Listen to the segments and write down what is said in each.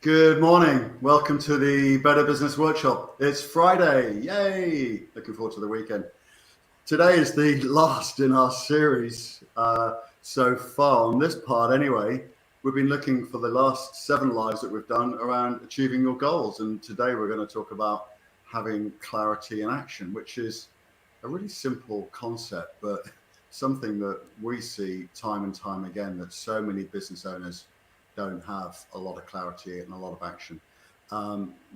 Good morning. Welcome to the Better Business Workshop. It's Friday. Yay! Looking forward to the weekend. Today is the last in our series so far. On this part, anyway, we've been looking for the last 7 lives that we've done around achieving your goals. And today we're going to talk about having clarity in action, which is a really simple concept, but something that we see time and time again that so many business owners don't have a lot of clarity and a lot of action.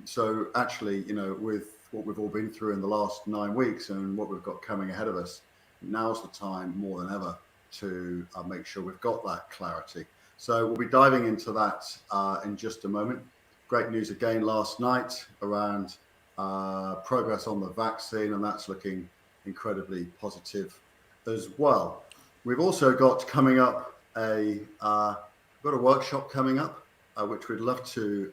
So actually, with what we've all been through in the last 9 weeks and what we've got coming ahead of us, now's the time more than ever to make sure we've got that clarity. So we'll be diving into that in just a moment. Great news again last night around progress on the vaccine, and that's looking incredibly positive as well. We've also got coming up got a workshop coming up, which we'd love to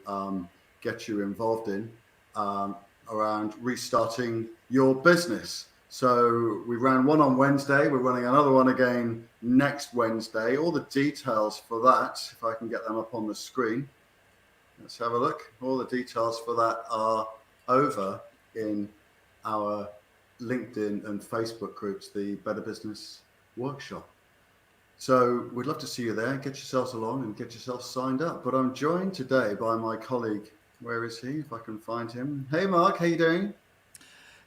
get you involved in around restarting your business. So we ran one on Wednesday. We're running another one again next Wednesday. All the details for that, if I can get them up on the screen. Let's have a look. All the details for that are over in our LinkedIn and Facebook groups, the Better Business Workshop. So we'd love to see you there. Get yourselves along and get yourself signed up. But I'm joined today by my colleague. Where is he? If I can find him. Hey, Mark, how you doing?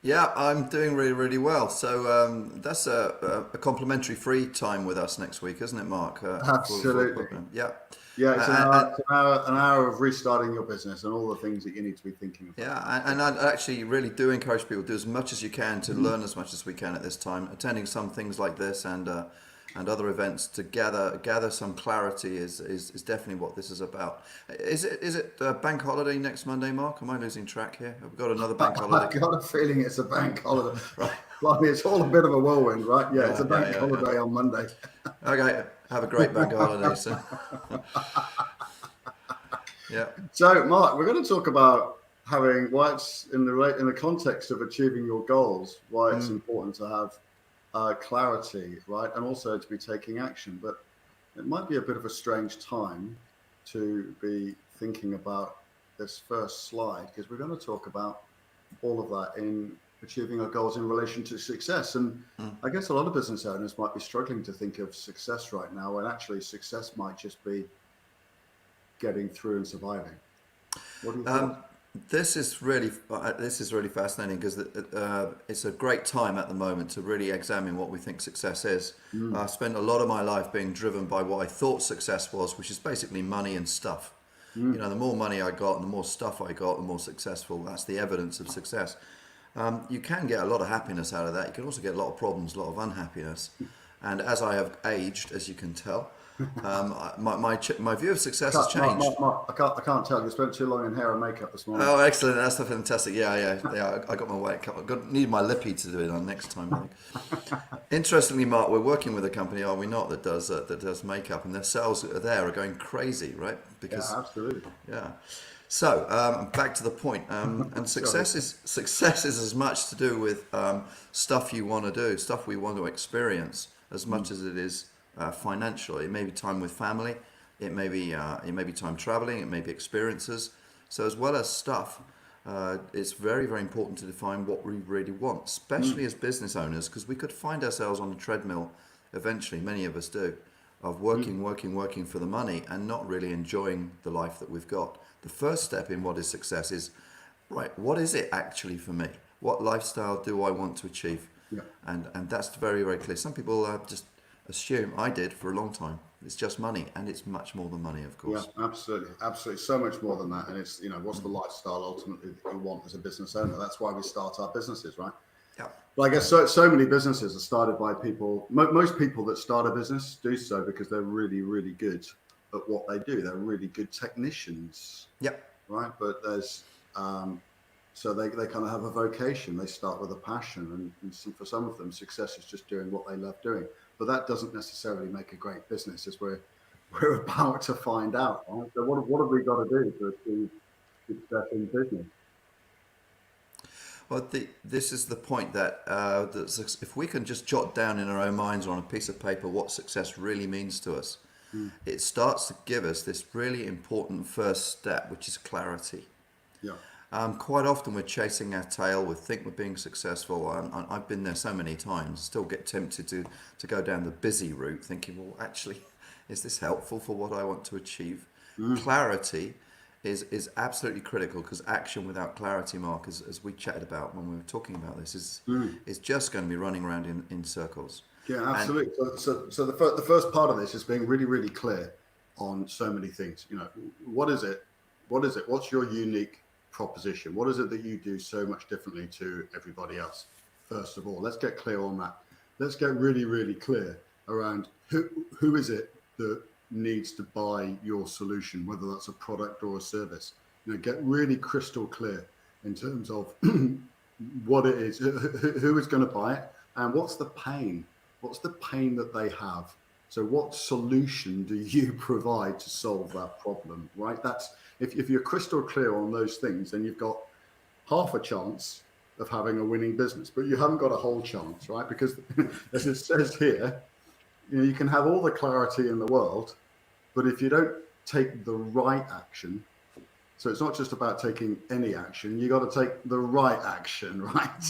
Yeah, I'm doing really, really well. So that's a complimentary free time with us next week, isn't it, Mark? Absolutely. Yeah. Yeah, it's And, an hour of restarting your business and all the things that you need to be thinking about. yeah, and I actually really do encourage people to do as much as you can to learn as much as we can at this time. Attending some things like this and other events to gather some clarity is definitely what this is about. Is it bank holiday next Monday, Mark? Am I losing track here? Have we got another bank holiday? I've got a feeling it's a bank holiday. Right. Blimey, it's all a bit of a whirlwind, right? Yeah, it's a Yeah, bank yeah, yeah. holiday on Monday. Okay, have a great bank holiday. So, yeah. So, Mark, we're going to talk about having why it's in the context of achieving your goals, why it's important to have clarity, right, and also to be taking action. But it might be a bit of a strange time to be thinking about this first slide because we're going to talk about all of that in achieving our goals in relation to success. And I guess a lot of business owners might be struggling to think of success right now, when actually success might just be getting through and surviving. What do you think? This is really fascinating because it's a great time at the moment to really examine what we think success is. I spent a lot of my life being driven by what I thought success was, which is basically money and stuff. The more money I got and the more stuff I got, the more successful. That's the evidence of success. You can get a lot of happiness out of that. You can also get a lot of problems, a lot of unhappiness. And as I have aged, as you can tell, my view of success has changed. Mark, I can't tell. You spent too long in hair and makeup this morning. Oh, excellent! That's fantastic. Yeah. I got my weight cut. Need my lippy to do it on next time, I think. Interestingly, Mark, we're working with a company, are we not, that does makeup, and their sales are going crazy, right? Because Yeah, absolutely. yeah. So back to the point, and success is as much to do with stuff you want to do, stuff we want to experience, as much as it is financial. It may be time with family, it may be time traveling, it may be experiences. So as well as stuff, it's very, very important to define what we really want, especially as business owners, because we could find ourselves on a treadmill eventually, many of us do, of working for the money and not really enjoying the life that we've got. The first step in what is success is, right, what is it actually for me? What lifestyle do I want to achieve? Yeah. And that's very, very clear. Some people just assume, I did for a long time, it's just money, and it's much more than money, of course. Yeah, absolutely, so much more than that. And it's what's the lifestyle ultimately that you want as a business owner? That's why we start our businesses, right? Yeah. Well, I guess so many businesses are started by people. Most people that start a business do so because they're really, really good at what they do. They're really good technicians, Yep. right? But there's so they kind of have a vocation. They start with a passion, and for some of them, success is just doing what they love doing. But that doesn't necessarily make a great business, as we're about to find out. Right? So what have we got to do to achieve success in business? Well, this is the point that if we can just jot down in our own minds or on a piece of paper what success really means to us, it starts to give us this really important first step, which is clarity. Yeah. Quite often we're chasing our tail. We think we're being successful. I've been there so many times. Still get tempted to go down the busy route, thinking, well, actually, is this helpful for what I want to achieve? Clarity is absolutely critical, because action without clarity, Mark, as we chatted about when we were talking about this, is just going to be running around in circles. Yeah, And absolutely. So the first part of this is being really, really clear on so many things. You know, what is it? What is it? What's your unique proposition? What is it that you do so much differently to everybody else? First of all, let's get clear on that. Let's get really, really clear around who is it that needs to buy your solution, whether that's a product or a service. You know, get really crystal clear in terms of what it is, who is going to buy it, and what's the pain. What's the pain that they have? So what solution do you provide to solve that problem, right? That's if you're crystal clear on those things, then you've got half a chance of having a winning business, but you haven't got a whole chance, right? Because as it says here, you know, you can have all the clarity in the world, but if you don't take the right action, so it's not just about taking any action, you got to take the right action, right?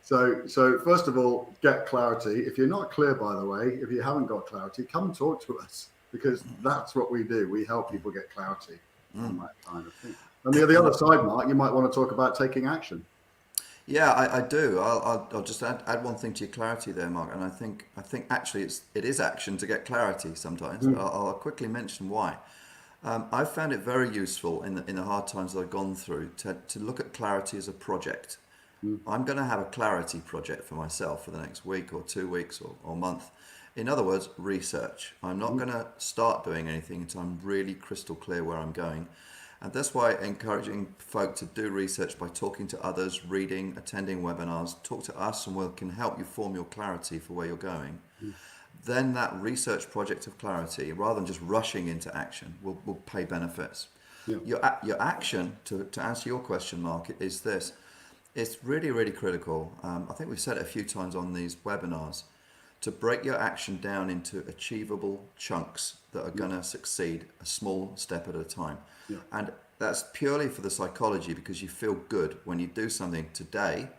So first of all, get clarity. If you're not clear, by the way, if you haven't got clarity, come and talk to us, because that's what we do. We help people get clarity on that kind of thing. And the other side, Mark, you might want to talk about taking action. yeah, I do. I'll just add one thing to your clarity there, Mark. And I think actually it is action to get clarity sometimes. I'll quickly mention why. I've found it very useful in the hard times that I've gone through to look at clarity as a project. I'm going to have a clarity project for myself for the next week or 2 weeks or month. In other words, research. I'm not going to start doing anything until I'm really crystal clear where I'm going. And that's why encouraging folk to do research by talking to others, reading, attending webinars, talk to us, and we can help you form your clarity for where you're going. Then that research project of clarity, rather than just rushing into action, will pay benefits. Yeah. Your action, to answer your question, Mark, is this. It's really, really critical. I think we've said it a few times on these webinars, to break your action down into achievable chunks that are going to succeed a small step at a time. Yeah. And that's purely for the psychology, because you feel good when you do something today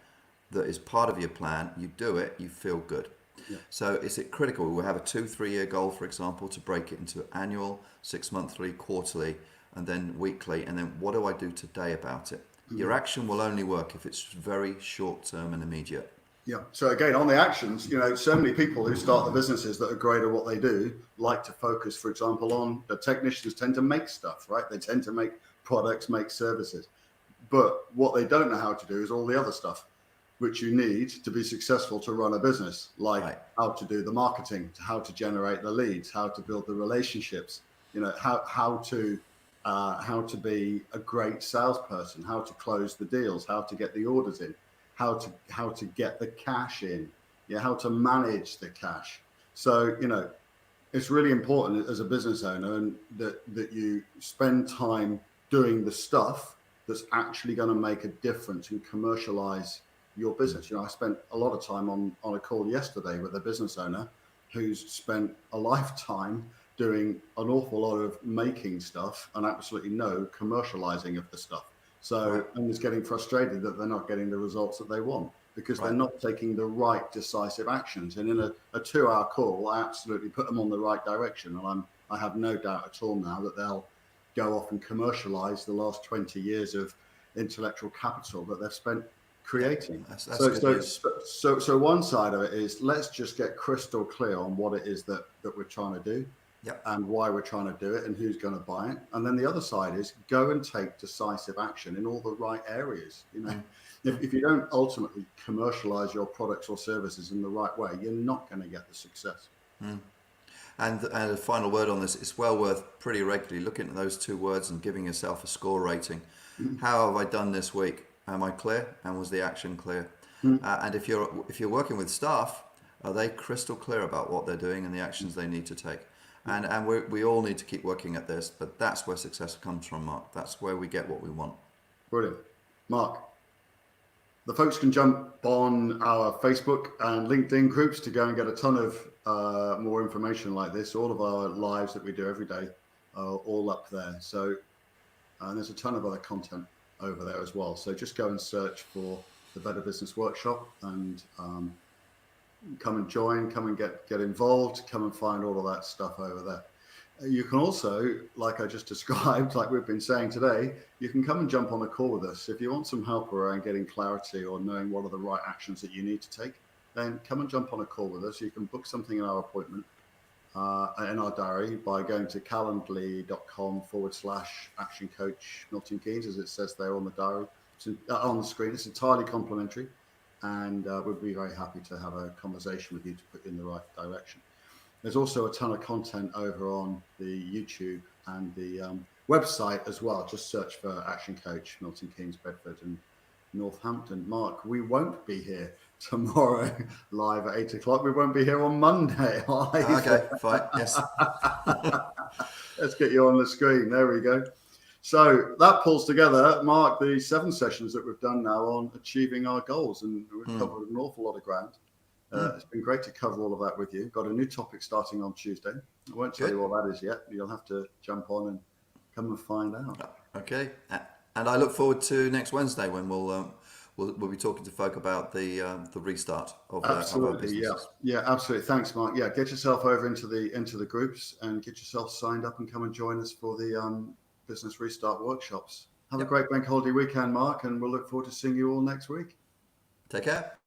that is part of your plan. You do it, you feel good. Yeah. So is it critical? We have a 2-3 year goal, for example, to break it into annual, 6 monthly, quarterly, and then weekly. And then what do I do today about it? Your action will only work if it's very short term and immediate. Yeah. So again, on the actions, you know, so many people who start the businesses that are great at what they do like to focus, for example, on the technicians tend to make stuff, right? They tend to make products, make services. But what they don't know how to do is all the other stuff, which you need to be successful to run a business, like how to do the marketing, how to generate the leads, how to build the relationships, you know, how to be a great salesperson, how to close the deals, how to get the orders in, how to get the cash in, yeah, how to manage the cash. So, you know, it's really important as a business owner and that you spend time doing the stuff that's actually going to make a difference and commercialize your business. You know, I spent a lot of time on a call yesterday with a business owner who's spent a lifetime doing an awful lot of making stuff and absolutely no commercializing of the stuff. So, and is getting frustrated that they're not getting the results that they want because they're not taking the right decisive actions. And in a 2-hour call, I absolutely put them on the right direction. And I have no doubt at all now that they'll go off and commercialize the last 20 years of intellectual capital that they've spent creating. So one side of it is let's just get crystal clear on what it is that we're trying to do. Yep. And why we're trying to do it and who's going to buy it. And then the other side is go and take decisive action in all the right areas. You know, if you don't ultimately commercialize your products or services in the right way, you're not going to get the success. And a final word on this, it's well worth pretty regularly looking at those 2 words and giving yourself a score rating. How have I done this week? Am I clear? And was the action clear? And if you're working with staff, are they crystal clear about what they're doing and the actions they need to take? And we all need to keep working at this, but that's where success comes from, Mark. That's where we get what we want. Brilliant. Mark. The folks can jump on our Facebook and LinkedIn groups to go and get a ton of more information like this. All of our lives that we do every day are all up there. So, and there's a ton of other content over there as well. So just go and search for the Better Business Workshop and come and join, come and get involved, come and find all of that stuff over there. You can also, like I just described, like we've been saying today, you can come and jump on a call with us. If you want some help around getting clarity or knowing what are the right actions that you need to take, then come and jump on a call with us. You can book something in our appointment in our diary by going to calendly.com/action coach Milton Keynes, as it says there on the diary. It's on the screen. It's entirely complimentary, and we'd be very happy to have a conversation with you to put you in the right direction. There's also a ton of content over on the YouTube and the website as well. Just search for Action Coach Milton Keynes, Bedford and Northampton. Mark, we won't be here tomorrow live at 8 o'clock. We won't be here on Monday live. Okay, fine. Yes. Let's get you on the screen. There we go. So that pulls together, Mark, the 7 sessions that we've done now on achieving our goals, and we've covered an awful lot of ground. It's been great to cover all of that with you. Got a new topic starting on Tuesday. I won't tell you what that is yet. You'll have to jump on and come and find out. Okay, and I look forward to next Wednesday when we'll be talking to folk about the restart of our businesses. Yeah, absolutely. Thanks, Mark. Yeah, get yourself over into the groups and get yourself signed up and come and join us for the business restart workshops. Have a great bank holiday weekend, Mark, and we'll look forward to seeing you all next week. Take care.